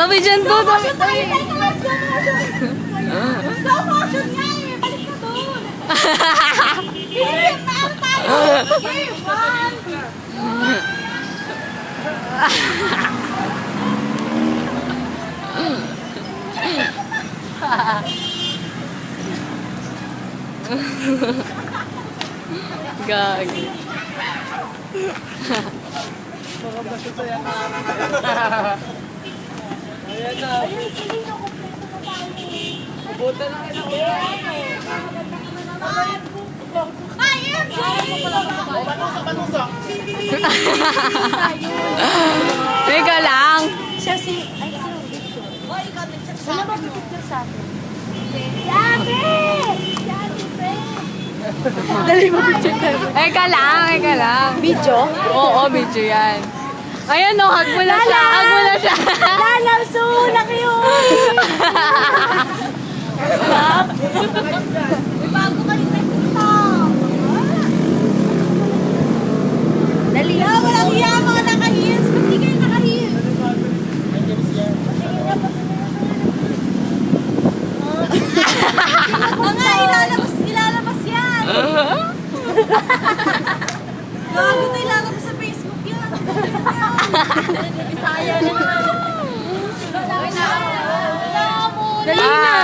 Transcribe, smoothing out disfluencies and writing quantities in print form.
Tabi dyan to. Slow motion tayo. Teka lang, slow motion. Slow motion nga eh. Balik ka doon. Hindi, paano tayo? Okay, one. Gagi. Ayan na. Ayun, sige na, kompleto na tayo. Buta lang ito. Ayun, Panusa. Teka lang. siya si... Ay, sino? Victor. O, ikaw nag-chat sa akin. Wala ba picture sa akin? Sabi! Sabi, friend! Dali mo picture tayo. Eka lang. Video? Oo, video yan. Ayan o, hug mo na siya. Hug mo na siya. Lalaw, sunak yun! Bago kayo nagpunta. Dali. Walang iya, mga naka-heels. Ba't di kayo naka-heels? Mga ilalabas yan. Gago na ilalabas sa Facebook yan. Bisaya na. Dali na. Ah.